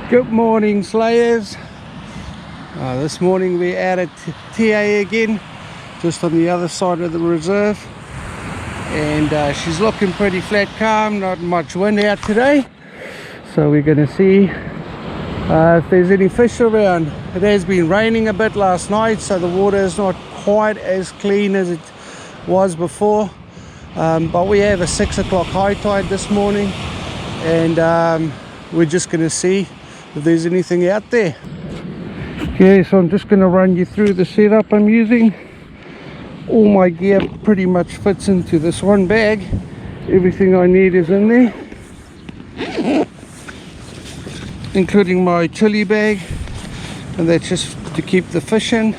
Good morning, Slayers. This morning we're out at TA again, just on the other side of the reserve, and she's looking pretty flat calm, not much wind out today, so we're going to see if there's any fish around. It has been raining a bit last night, so the water is not quite as clean as it was before, but we have a 6 o'clock high tide this morning, and we're just going to see if there's anything out there. Okay, so I'm just going to run you through the setup I'm using. All my gear pretty much fits into this one bag. Everything I need is in there, including my chili bag, and that's just to keep the fish in.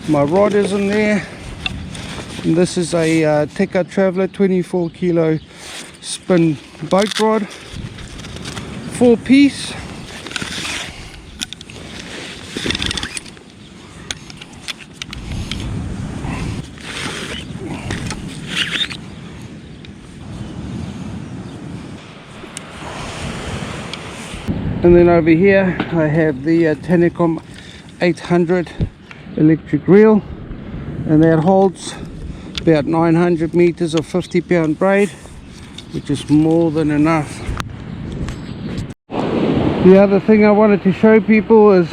My rod is in there, and this is a Dacinka Traveler 24 kilo spin boat rod, 4-piece. And then over here I have the Dacinka 800 electric reel, and that holds about 900 meters of 50-pound braid, which is more than enough. The other thing I wanted to show people is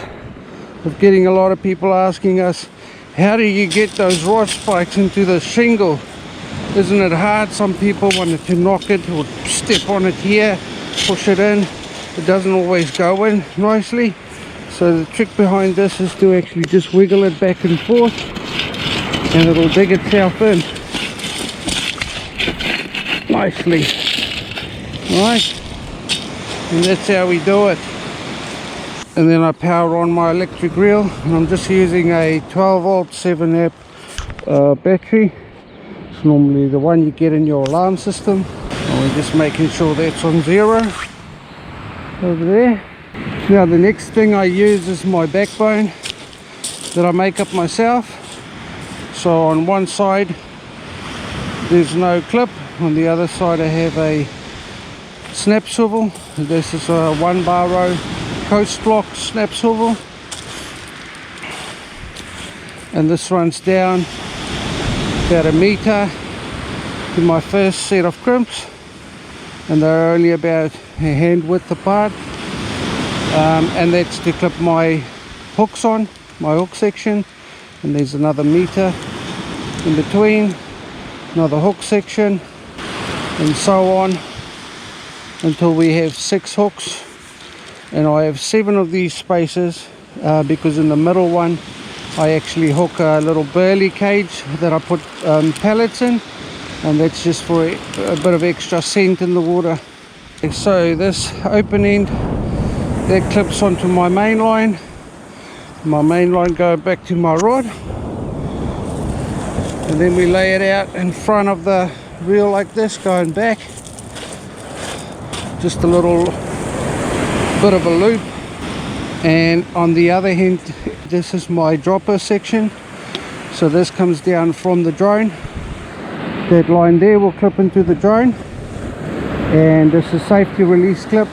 of getting a lot of people asking us, how do you get those rod spikes into the shingle? Isn't it hard? Some people wanted to knock it or step on it here, push it in. It doesn't always go in nicely, so the trick behind this is to actually just wiggle it back and forth, and it'll dig itself in nicely. Right, and that's how we do it. And then I power on my electric reel, and I'm just using a 12 volt 7 amp battery. It's normally the one you get in your alarm system, and we're just making sure that's on 0 over there. Now the next thing I use is my backbone that I make up myself. So on one side there's no clip, on the other side I have a snap swivel. This is a 1 bar row coast block snap swivel, and this runs down about 1 meter to my first set of crimps, and they're only about a hand width apart, and that's to clip my hooks on, my hook section, and there's another meter in between, another hook section, and so on until we have 6 hooks. And I have 7 of these spaces because in the middle one I actually hook a little burley cage that I put pellets in, and that's just for a bit of extra scent in the water. So this open end that clips onto my main line going back to my rod, and then we lay it out in front of the reel like this, going back, just a little bit of a loop. And on the other hand, this is my dropper section, so this comes down from the drone. That line there will clip into the drone, and this is safety release clip,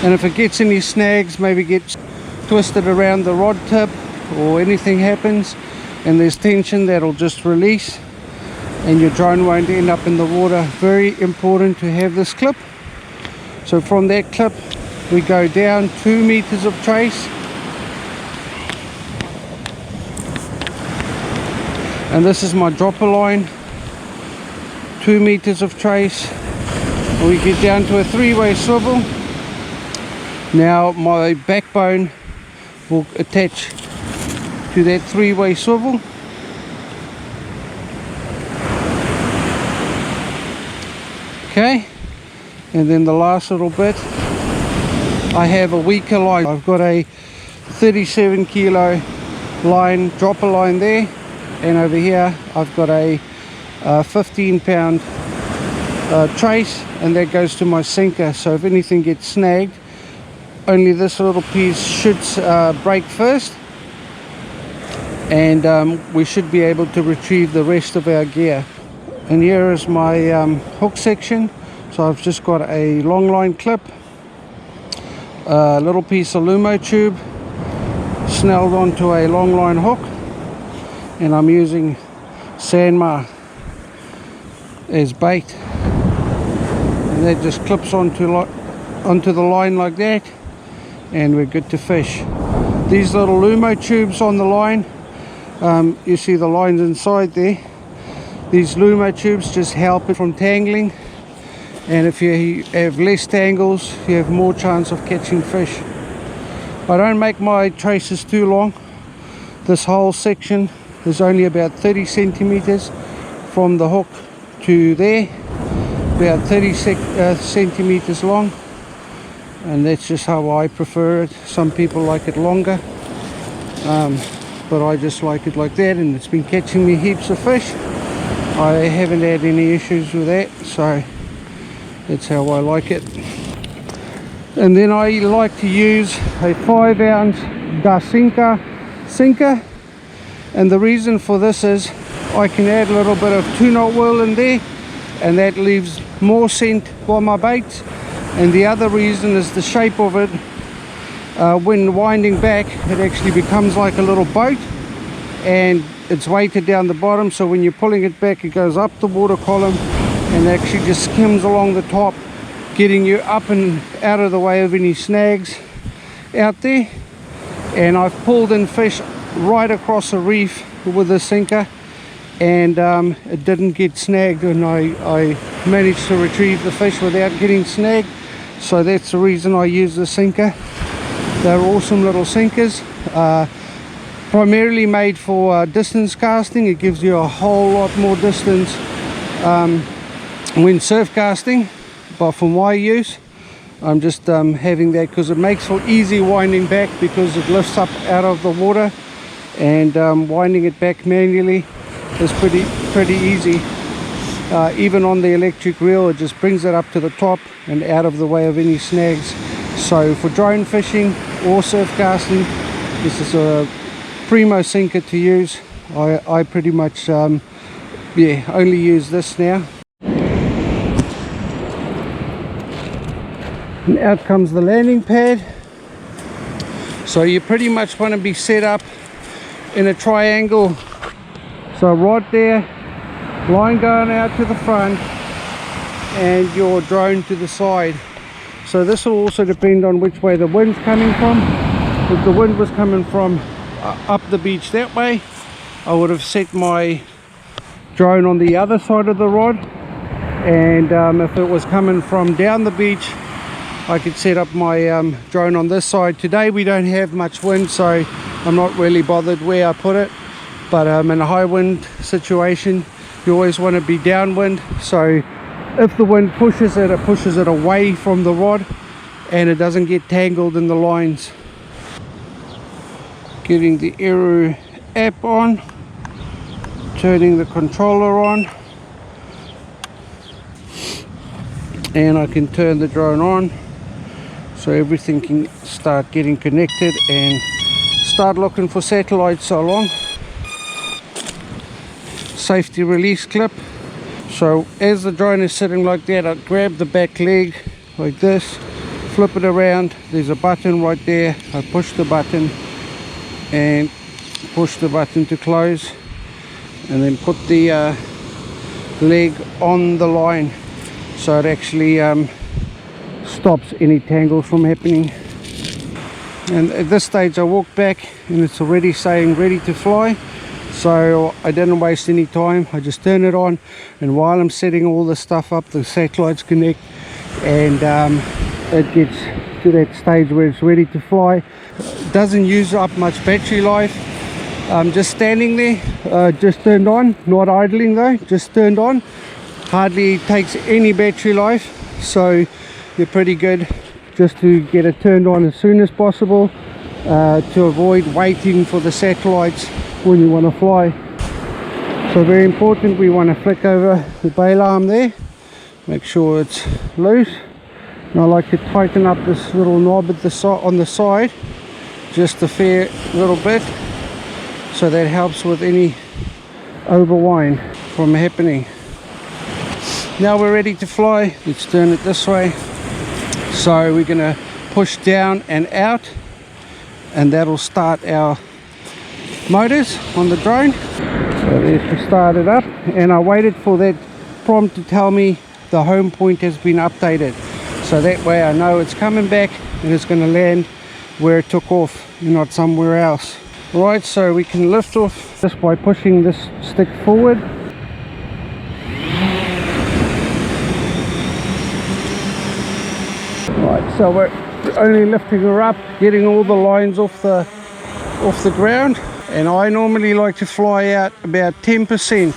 and if it gets any snags, maybe gets twisted around the rod tip or anything happens and there's tension, that'll just release and your drone won't end up in the water. Very important to have this clip. So from that clip we go down 2 meters of trace, and this is my dropper line, 2 meters of trace. We get down to a 3-way swivel. Now my backbone will attach to that 3-way swivel, okay, and then the last little bit, I have a weaker line. I've got a 37 kilo line, dropper line there, and over here I've got a 15-pound trace, and that goes to my sinker. So if anything gets snagged, only this little piece should break first, and we should be able to retrieve the rest of our gear. And here is my hook section. So I've just got a Longline clip, a little piece of Lumo tube snelled onto a Longline hook, and I'm using sandmar as bait, and that just clips onto the line like that, and we're good to fish. These little Lumo tubes on the line, you see the lines inside there. These Lumo tubes just help it from tangling, and if you have less tangles, you have more chance of catching fish. I don't make my traces too long. This whole section is only about 30 centimeters from the hook to there, about 30 centimeters long, and that's just how I prefer it. Some people like it longer, but I just like it like that, and it's been catching me heaps of fish. I haven't had any issues with that, so that's how I like it. And then I like to use a 5-ounce Dacinka sinker, and the reason for this is I can add a little bit of 2-knot oil in there, and that leaves more scent for my baits. And the other reason is the shape of it. When winding back, it actually becomes like a little boat, and it's weighted down the bottom, so when you're pulling it back, it goes up the water column and actually just skims along the top, getting you up and out of the way of any snags out there. And I've pulled in fish right across the reef with the sinker, and it didn't get snagged, and I managed to retrieve the fish without getting snagged. So that's the reason I use the sinker. They're awesome little sinkers, primarily made for distance casting. It gives you a whole lot more distance when surf casting, but for my use, I'm just having that because it makes for easy winding back, because it lifts up out of the water, and winding it back manually is pretty easy. Even on the electric reel, it just brings it up to the top and out of the way of any snags. So for drone fishing or surf casting, this is a primo sinker to use. I pretty much only use this now. And out comes the landing pad. So you pretty much want to be set up in a triangle. So right there, line going out to the front and your drone to the side. So this will also depend on which way the wind's coming from. If the wind was coming from up the beach that way, I would have set my drone on the other side of the rod, and if it was coming from down the beach, I could set up my drone on this side. Today we don't have much wind, so I'm not really bothered where I put it, but in a high wind situation, you always want to be downwind, so if the wind pushes it away from the rod, and it doesn't get tangled in the lines. Getting the Aeroo app on, turning the controller on, and I can turn the drone on so everything can start getting connected and start looking for satellites along. Safety release clip. So as the drone is sitting like that, I grab the back leg like this, flip it around, there's a button right there, I push the button and push the button to close, and then put the leg on the line so it actually stops any tangles from happening. And at this stage I walk back and it's already saying ready to fly, so I didn't waste any time. I just turn it on, and while I'm setting all the stuff up, the satellites connect, and it gets to that stage where it's ready to fly. It doesn't use up much battery life. Just standing there, just turned on, not idling though, just turned on. Hardly takes any battery life, so you're pretty good just to get it turned on as soon as possible, to avoid waiting for the satellites when you want to fly. So very important, we want to flick over the bail arm there, make sure it's loose. And I like to tighten up this little knob at the on the side just a fair little bit, so that helps with any overwind from happening. Now we're ready to fly. Let's turn it this way. So we're going to push down and out, and that'll start our motors on the drone. So there, she started up, and I waited for that prompt to tell me the home point has been updated, so that way I know it's coming back and it's going to land where it took off, not somewhere else. Right, so we can lift off just by pushing this stick forward. Right, so we're only lifting her up, getting all the lines off the ground, and I normally like to fly out about 10%.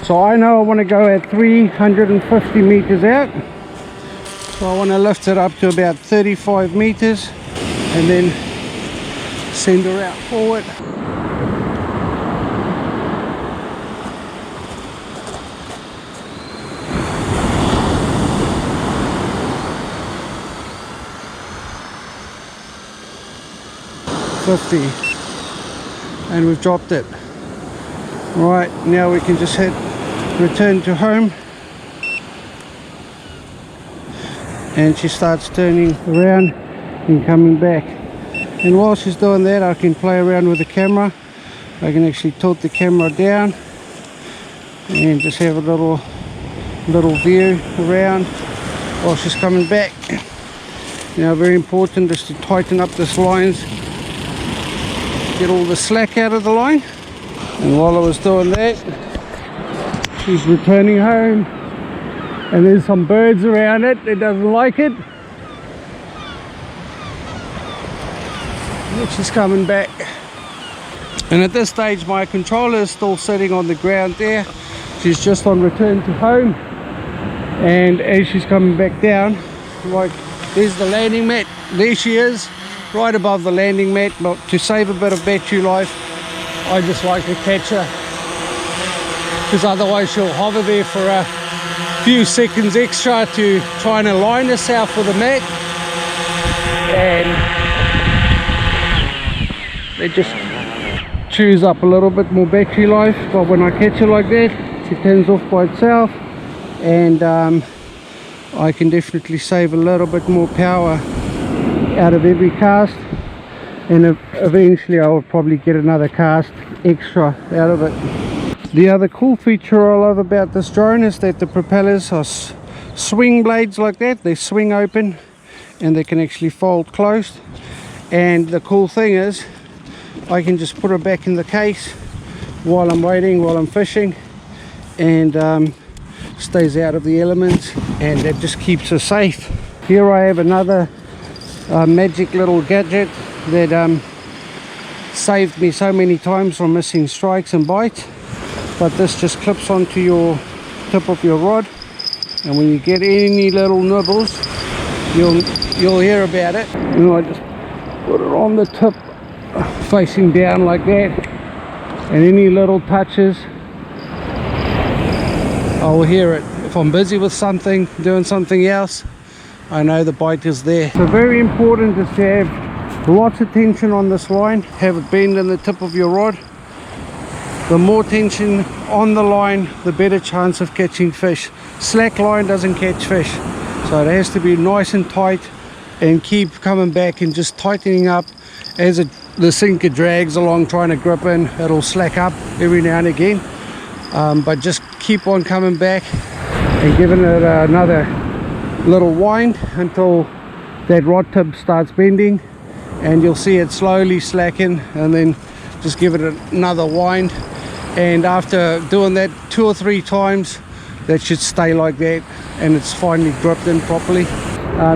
So I know I want to go at 350 meters out, so I want to lift it up to about 35 meters and then send her out forward. And we've dropped it. Right, now we can just hit return to home, and she starts turning around and coming back. And while she's doing that, I can play around with the camera. I can actually tilt the camera down and just have a little view around while she's coming back. Now, very important is to tighten up this lines, get all the slack out of the line. And while I was doing that, she's returning home, and there's some birds around it. It doesn't like it. And she's coming back. And at this stage, my controller is still sitting on the ground there. She's just on return to home. And as she's coming back down, like, there's the landing mat. There she is, right above the landing mat. But to save a bit of battery life, I just like to catch her, because otherwise she'll hover there for a few seconds extra to try and align herself with the mat, and it just chews up a little bit more battery life. But when I catch her like that, she turns off by itself, and I can definitely save a little bit more power out of every cast. And eventually I will probably get another cast extra out of it. The other cool feature I love about this drone is that the propellers are swing blades like that. They swing open and they can actually fold closed. And the cool thing is I can just put her back in the case while I'm waiting, while I'm fishing, and stays out of the elements, and that just keeps her safe. Here I have another magic little gadget that saved me so many times from missing strikes and bites. But this just clips onto your tip of your rod, and when you get any little nibbles, you'll hear about it. And I just put it on the tip facing down like that, and any little touches, I'll hear it. If I'm busy with something, doing something else, I know the bite is there. So very important is to have lots of tension on this line. Have it bend in the tip of your rod. The more tension on the line, the better chance of catching fish. Slack line doesn't catch fish, so it has to be nice and tight, and keep coming back and just tightening up as the sinker drags along, trying to grip in. It'll slack up every now and again, but just keep on coming back and giving it another little wind until that rod tip starts bending, and you'll see it slowly slacken, and then just give it another wind. And after doing that 2 or 3 times, that should stay like that, and it's finally gripped in properly.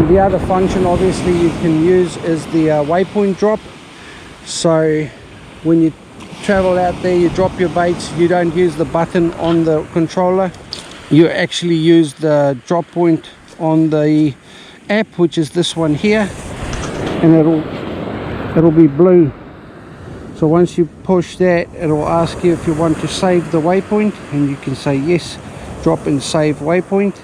The other function obviously you can use is the waypoint drop. So when you travel out there, you drop your baits, you don't use the button on the controller, you actually use the drop point on the app, which is this one here, and it'll be blue. So once you push that, it'll ask you if you want to save the waypoint, and you can say yes, drop and save waypoint.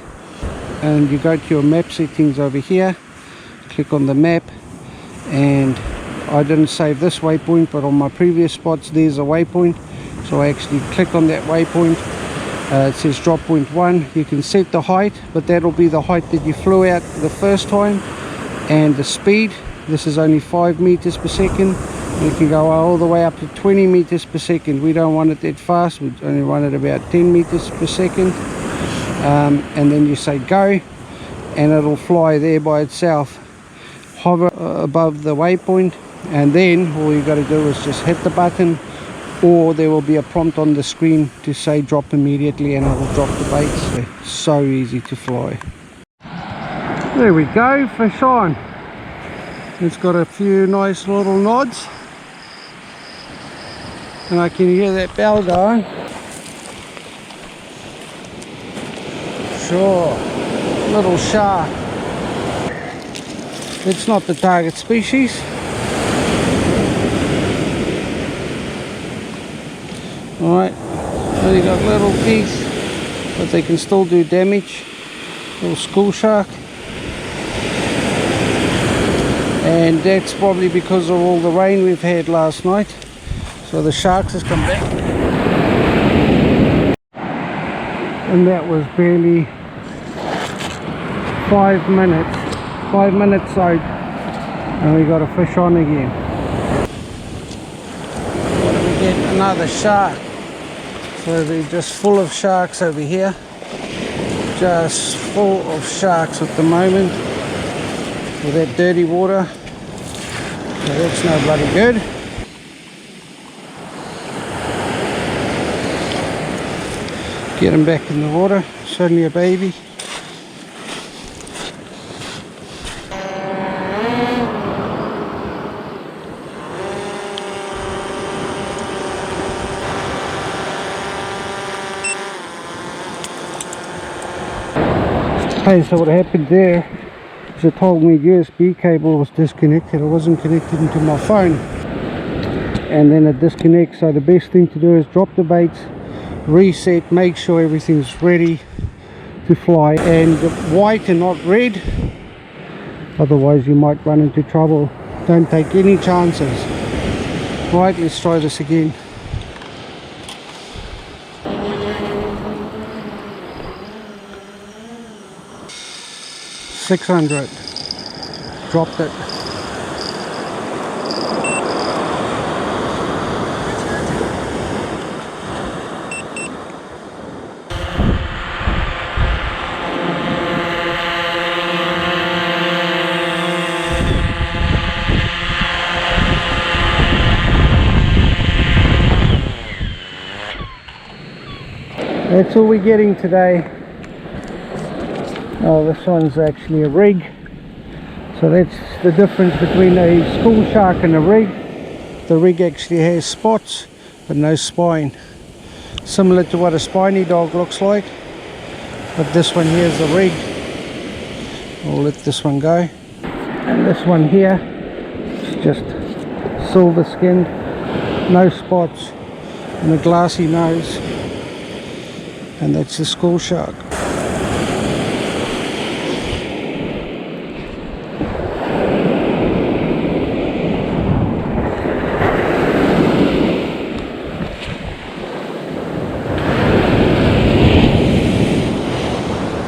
And you go to your map settings over here, click on the map, and I didn't save this waypoint, but on my previous spots there's a waypoint, so I actually click on that waypoint. It says drop point 1. You can set the height, but that'll be the height that you flew out the first time, and the speed. This is only 5 meters per second. You can go all the way up to 20 meters per second. We don't want it that fast, we only want it about 10 meters per second. And then you say go, and it'll fly there by itself, hover above the waypoint, and then all you got to do is just hit the button, or there will be a prompt on the screen to say drop immediately, and it will drop the baits. So easy to fly. There we go, fish on. It's got a few nice little nods, and I can hear that bell going. Sure, little shark. It's not the target species. Alright, only got little teeth, but they can still do damage. Little school shark. And that's probably because of all the rain we've had last night. So the sharks has come back. And that was barely 5 minutes. 5 minutes out, and we got a fish on again. What do we get? Another shark. So they're just full of sharks over here. Just full of sharks at the moment. With that dirty water. So that's no bloody good. Get him back in the water. It's only a baby. Okay, so what happened there is it told me USB cable was disconnected. It wasn't connected into my phone, and then it disconnects. So the best thing to do is drop the baits, reset, make sure everything's ready to fly, and white and not red, otherwise you might run into trouble. Don't take any chances. Right, let's try this again. $600. Dropped it. That's all we're getting today. Oh, this one's actually a rig. So that's the difference between a school shark and a rig. The rig actually has spots but no spine, similar to what a spiny dog looks like, but this one here is a rig. I'll let this one go, and this one here is just silver skinned, no spots, and a glassy nose, and that's the school shark.